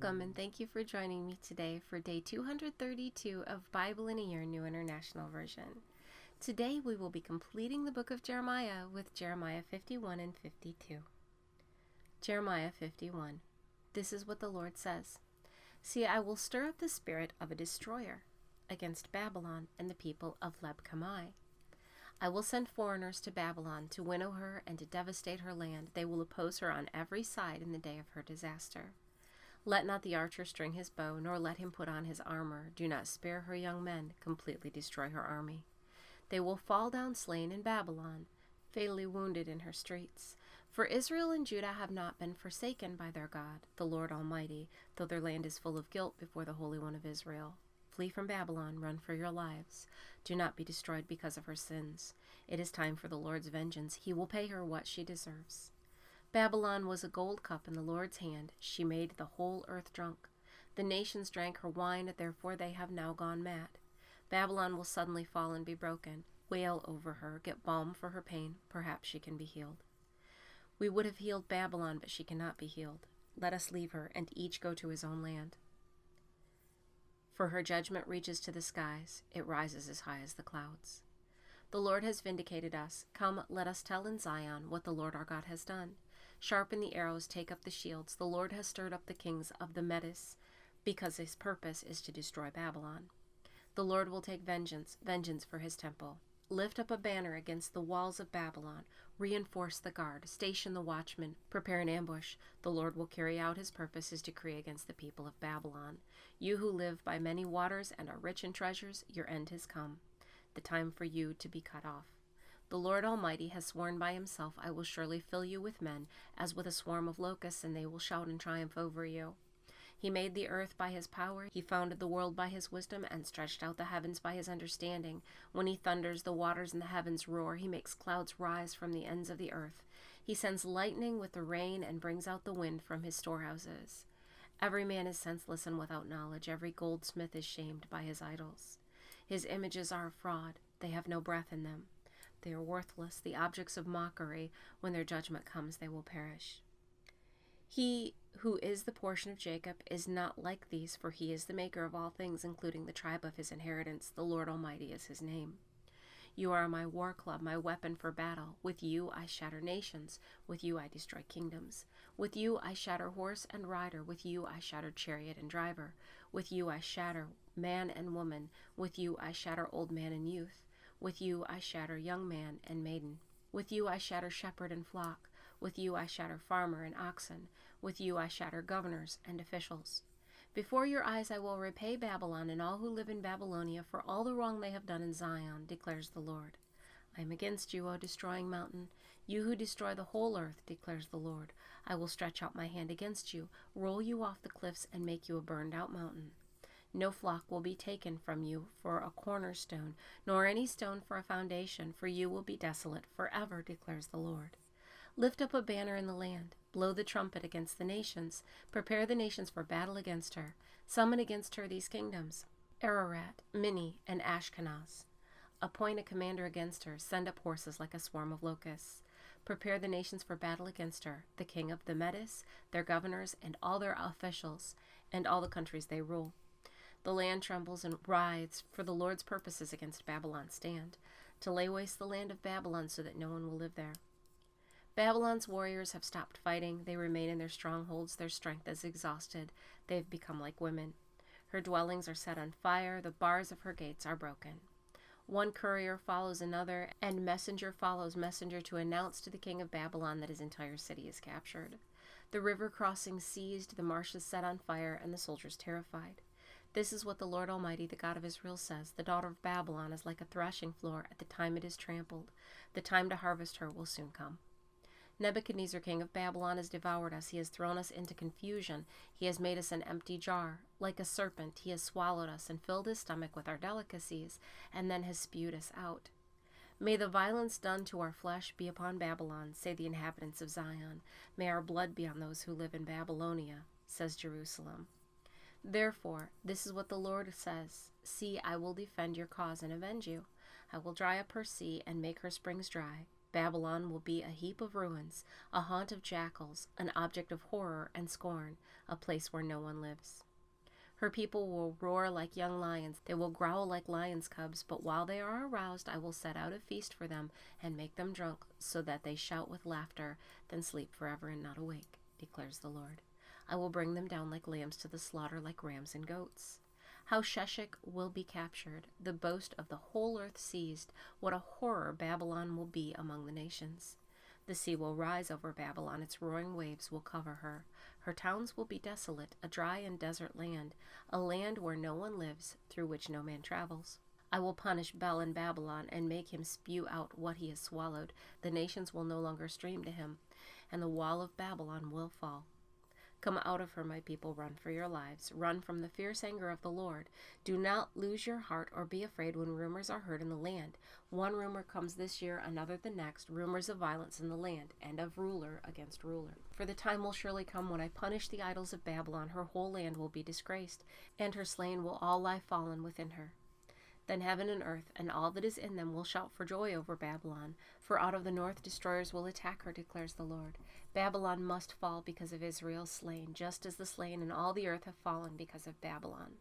Welcome and thank you for joining me today for day 232 of Bible in a Year New International Version. Today we will be completing the book of Jeremiah with Jeremiah 51 and 52. Jeremiah 51. This is what the Lord says. See, I will stir up the spirit of a destroyer against Babylon and the people of Leb-Kamai. I will send foreigners to Babylon to winnow her and to devastate her land. They will oppose her on every side in the day of her disaster. Let not the archer string his bow, nor let him put on his armor. Do not spare her young men, completely destroy her army. They will fall down slain in Babylon, fatally wounded in her streets. For Israel and Judah have not been forsaken by their God, the Lord Almighty, though their land is full of guilt before the Holy One of Israel. Flee from Babylon, run for your lives. Do not be destroyed because of her sins. It is time for the Lord's vengeance. He will pay her what she deserves. Babylon was a gold cup in the Lord's hand. She made the whole earth drunk. The nations drank her wine, therefore they have now gone mad. Babylon will suddenly fall and be broken. Wail over her, get balm for her pain. Perhaps she can be healed. We would have healed Babylon, but she cannot be healed. Let us leave her, and each go to his own land. For her judgment reaches to the skies. It rises as high as the clouds. The Lord has vindicated us. Come, let us tell in Zion what the Lord our God has done. Sharpen the arrows, take up the shields. The Lord has stirred up the kings of the Medes, because his purpose is to destroy Babylon. The Lord will take vengeance for his temple. Lift up a banner against the walls of Babylon. Reinforce the guard. Station the watchmen. Prepare an ambush. The Lord will carry out his purpose, his decree against the people of Babylon. You who live by many waters and are rich in treasures, your end has come. The time for you to be cut off. The Lord Almighty has sworn by himself, I will surely fill you with men, as with a swarm of locusts, and they will shout in triumph over you. He made the earth by his power. He founded the world by his wisdom, and stretched out the heavens by his understanding. When he thunders, the waters in the heavens roar. He makes clouds rise from the ends of the earth. He sends lightning with the rain, and brings out the wind from his storehouses. Every man is senseless and without knowledge. Every goldsmith is shamed by his idols. His images are a fraud. They have no breath in them. They are worthless, the objects of mockery. When their judgment comes, they will perish. He who is the portion of Jacob is not like these, for he is the maker of all things, including the tribe of his inheritance. The Lord Almighty is his name. You are my war club, my weapon for battle. With you I shatter nations. With you I destroy kingdoms. With you I shatter horse and rider. With you I shatter chariot and driver. With you I shatter man and woman. With you I shatter old man and youth. With you I shatter young man and maiden. With you I shatter shepherd and flock. With you I shatter farmer and oxen. With you I shatter governors and officials. Before your eyes I will repay Babylon and all who live in Babylonia for all the wrong they have done in Zion, declares the Lord. I am against you, O destroying mountain, you who destroy the whole earth, declares the Lord. I will stretch out my hand against you, roll you off the cliffs, and make you a burned-out mountain. No flock will be taken from you for a cornerstone, nor any stone for a foundation, for you will be desolate forever, declares the Lord. Lift up a banner in the land. Blow the trumpet against the nations. Prepare the nations for battle against her. Summon against her these kingdoms, Ararat, Minni, and Ashkenaz. Appoint a commander against her. Send up horses like a swarm of locusts. Prepare the nations for battle against her, the king of the Medes, their governors, and all their officials, and all the countries they rule. The land trembles and writhes, for the Lord's purposes against Babylon stand, to lay waste the land of Babylon so that no one will live there. Babylon's warriors have stopped fighting. They remain in their strongholds. Their strength is exhausted. They have become like women. Her dwellings are set on fire. The bars of her gates are broken. One courier follows another, and messenger follows messenger to announce to the king of Babylon that his entire city is captured. The river crossing seized, the marshes set on fire, and the soldiers terrified. This is what the Lord Almighty, the God of Israel, says. The daughter of Babylon is like a threshing floor at the time it is trampled. The time to harvest her will soon come. Nebuchadnezzar, king of Babylon, has devoured us. He has thrown us into confusion. He has made us an empty jar. Like a serpent, he has swallowed us and filled his stomach with our delicacies, and then has spewed us out. May the violence done to our flesh be upon Babylon, say the inhabitants of Zion. May our blood be on those who live in Babylonia, says Jerusalem. Therefore, this is what the Lord says. See, I will defend your cause and avenge you. I will dry up her sea and make her springs dry. Babylon will be a heap of ruins, a haunt of jackals, an object of horror and scorn, a place where no one lives. Her people will roar like young lions. They will growl like lions' cubs, but while they are aroused, I will set out a feast for them and make them drunk so that they shout with laughter, then sleep forever and not awake, declares the Lord. I will bring them down like lambs to the slaughter, like rams and goats. How Sheshach will be captured, the boast of the whole earth seized. What a horror Babylon will be among the nations. The sea will rise over Babylon, its roaring waves will cover her. Her towns will be desolate, a dry and desert land, a land where no one lives, through which no man travels. I will punish Bel in Babylon and make him spew out what he has swallowed. The nations will no longer stream to him, and the wall of Babylon will fall. Come out of her, my people, run for your lives. Run from the fierce anger of the Lord. Do not lose your heart or be afraid when rumors are heard in the land. One rumor comes this year, another the next, rumors of violence in the land, and of ruler against ruler. For the time will surely come when I punish the idols of Babylon. Her whole land will be disgraced, and her slain will all lie fallen within her. Then heaven and earth and all that is in them will shout for joy over Babylon, for out of the north destroyers will attack her, declares the Lord. Babylon must fall because of Israel's slain, just as the slain in all the earth have fallen because of Babylon.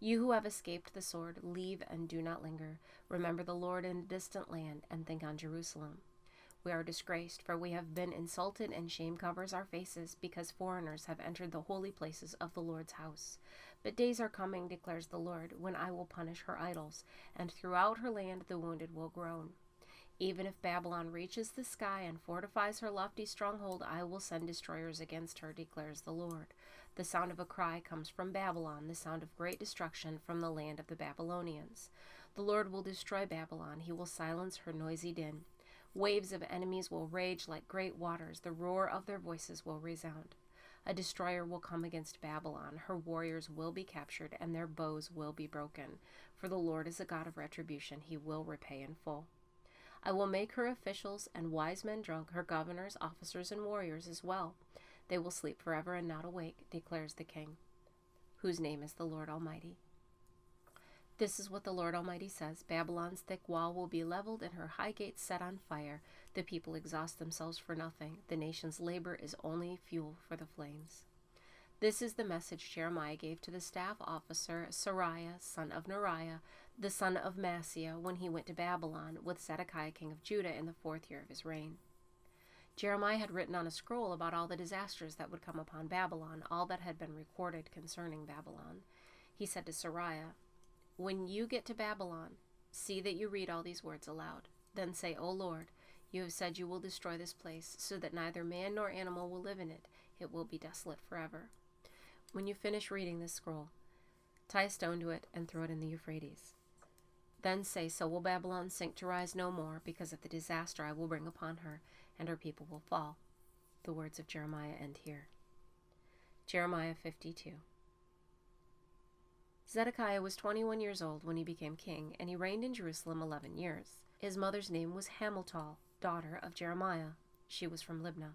You who have escaped the sword, leave and do not linger. Remember the Lord in a distant land and think on Jerusalem. We are disgraced, for we have been insulted, and shame covers our faces, because foreigners have entered the holy places of the Lord's house. But days are coming, declares the Lord, when I will punish her idols, and throughout her land the wounded will groan. Even if Babylon reaches the sky and fortifies her lofty stronghold, I will send destroyers against her, declares the Lord. The sound of a cry comes from Babylon, the sound of great destruction from the land of the Babylonians. The Lord will destroy Babylon. He will silence her noisy din. Waves of enemies will rage like great waters. The roar of their voices will resound. A destroyer will come against Babylon. Her warriors will be captured, and their bows will be broken. For the Lord is a God of retribution. He will repay in full. I will make her officials and wise men drunk, her governors, officers, and warriors as well. They will sleep forever and not awake, declares the King, whose name is the Lord Almighty. This is what the Lord Almighty says. Babylon's thick wall will be leveled and her high gates set on fire. The people exhaust themselves for nothing. The nation's labor is only fuel for the flames. This is the message Jeremiah gave to the staff officer Seraiah, son of Neriah, the son of Maaseiah, when he went to Babylon with Zedekiah, king of Judah, in the 4th year of his reign. Jeremiah had written on a scroll about all the disasters that would come upon Babylon, all that had been recorded concerning Babylon. He said to Seraiah, "When you get to Babylon, see that you read all these words aloud. Then say, O Lord, you have said you will destroy this place, so that neither man nor animal will live in it. It will be desolate forever. When you finish reading this scroll, tie a stone to it and throw it in the Euphrates. Then say, so will Babylon sink to rise no more, because of the disaster I will bring upon her, and her people will fall." The words of Jeremiah end here. Jeremiah 52. Zedekiah was 21 years old when he became king, and he reigned in Jerusalem 11 years. His mother's name was Hamutal, daughter of Jeremiah. She was from Libnah.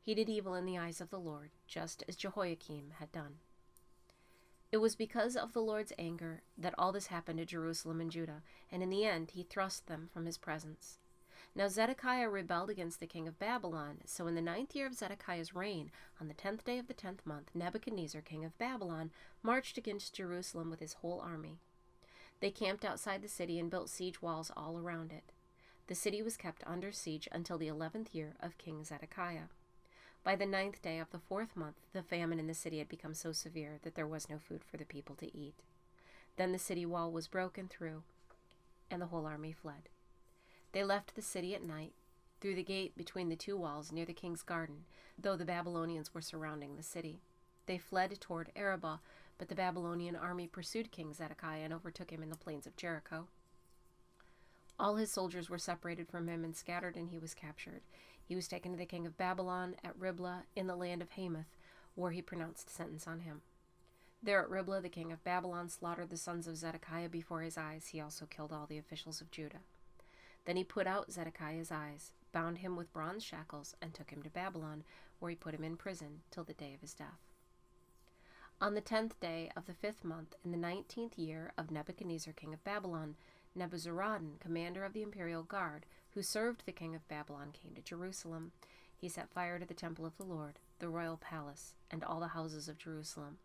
He did evil in the eyes of the Lord, just as Jehoiakim had done. It was because of the Lord's anger that all this happened to Jerusalem and Judah, and in the end he thrust them from his presence. Now Zedekiah rebelled against the king of Babylon, so in the 9th year of Zedekiah's reign, on the 10th day of the 10th month, Nebuchadnezzar, king of Babylon, marched against Jerusalem with his whole army. They camped outside the city and built siege walls all around it. The city was kept under siege until the 11th year of King Zedekiah. By the 9th day of the 4th month, the famine in the city had become so severe that there was no food for the people to eat. Then the city wall was broken through, and the whole army fled. They left the city at night, through the gate between the two walls near the king's garden, though the Babylonians were surrounding the city. They fled toward Arabah, but the Babylonian army pursued King Zedekiah and overtook him in the plains of Jericho. All his soldiers were separated from him and scattered, and he was captured. He was taken to the king of Babylon at Riblah in the land of Hamath, where he pronounced sentence on him. There at Riblah, the king of Babylon slaughtered the sons of Zedekiah before his eyes. He also killed all the officials of Judah. Then he put out Zedekiah's eyes, bound him with bronze shackles, and took him to Babylon, where he put him in prison till the day of his death. On the 10th day of the 5th month, in the 19th year of Nebuchadnezzar, king of Babylon, Nebuzaradan, commander of the imperial guard, who served the king of Babylon, came to Jerusalem. He set fire to the temple of the Lord, the royal palace, and all the houses of Jerusalem.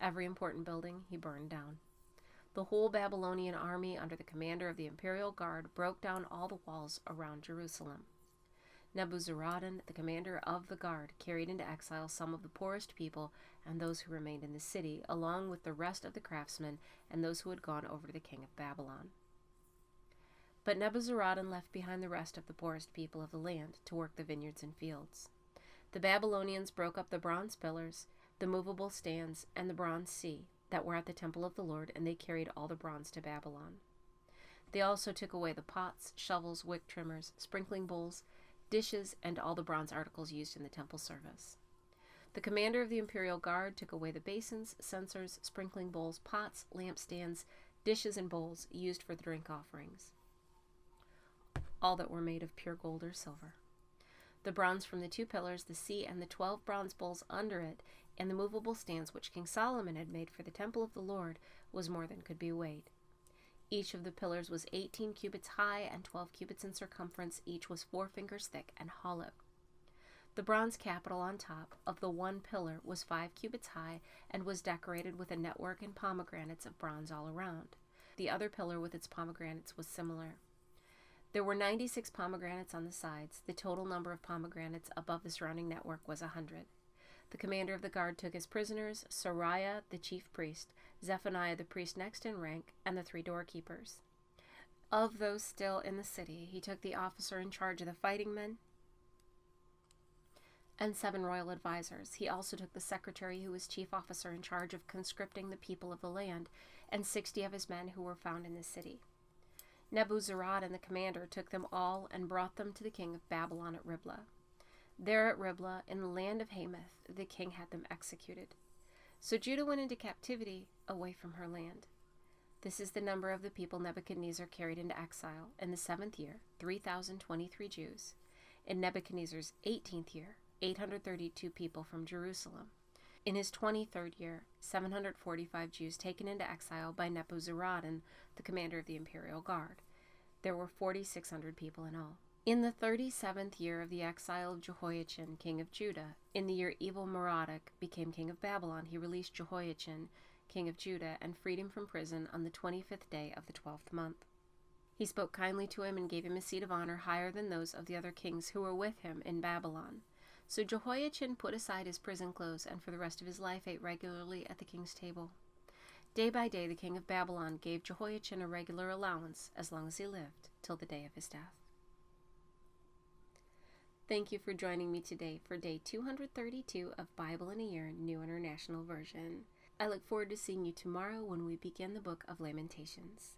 Every important building he burned down. The whole Babylonian army, under the commander of the imperial guard, broke down all the walls around Jerusalem. Nebuzaradan, the commander of the guard, carried into exile some of the poorest people and those who remained in the city, along with the rest of the craftsmen and those who had gone over to the king of Babylon. But Nebuzaradan left behind the rest of the poorest people of the land to work the vineyards and fields. The Babylonians broke up the bronze pillars, the movable stands, and the bronze sea that were at the temple of the Lord, and they carried all the bronze to Babylon. They also took away the pots, shovels, wick trimmers, sprinkling bowls, dishes, and all the bronze articles used in the temple service. The commander of the imperial guard took away the basins, censers, sprinkling bowls, pots, lampstands, dishes, and bowls used for the drink offerings, all that were made of pure gold or silver. The bronze from the 2 pillars, the sea, and the 12 bronze bowls under it, and the movable stands which King Solomon had made for the temple of the Lord, was more than could be weighed. Each of the pillars was 18 cubits high and 12 cubits in circumference. Each was 4 fingers thick and hollow. The bronze capital on top of the one pillar was 5 cubits high and was decorated with a network and pomegranates of bronze all around. The other pillar with its pomegranates was similar. There were 96 pomegranates on the sides. The total number of pomegranates above the surrounding network was 100. The commander of the guard took as prisoners Seraiah, the chief priest, Zephaniah, the priest next in rank, and the 3 doorkeepers. Of those still in the city, he took the officer in charge of the fighting men and 7 royal advisors. He also took the secretary, who was chief officer in charge of conscripting the people of the land, and 60 of his men who were found in the city. Nebuzaradan, the commander, took them all and brought them to the king of Babylon at Riblah. There at Riblah, in the land of Hamath, the king had them executed. So Judah went into captivity away from her land. This is the number of the people Nebuchadnezzar carried into exile in the 7th year, 3,023 Jews. In Nebuchadnezzar's 18th year, 832 people from Jerusalem. In his 23rd year, 745 Jews taken into exile by Nebuzaradan, the commander of the imperial guard. There were 4,600 people in all. In the 37th year of the exile of Jehoiachin, king of Judah, in the year Evil-Merodach became king of Babylon, he released Jehoiachin, king of Judah, and freed him from prison on the 25th day of the 12th month. He spoke kindly to him and gave him a seat of honor higher than those of the other kings who were with him in Babylon. So Jehoiachin put aside his prison clothes and for the rest of his life ate regularly at the king's table. Day by day the king of Babylon gave Jehoiachin a regular allowance as long as he lived, till the day of his death. Thank you for joining me today for day 232 of Bible in a Year, New International Version. I look forward to seeing you tomorrow when we begin the book of Lamentations.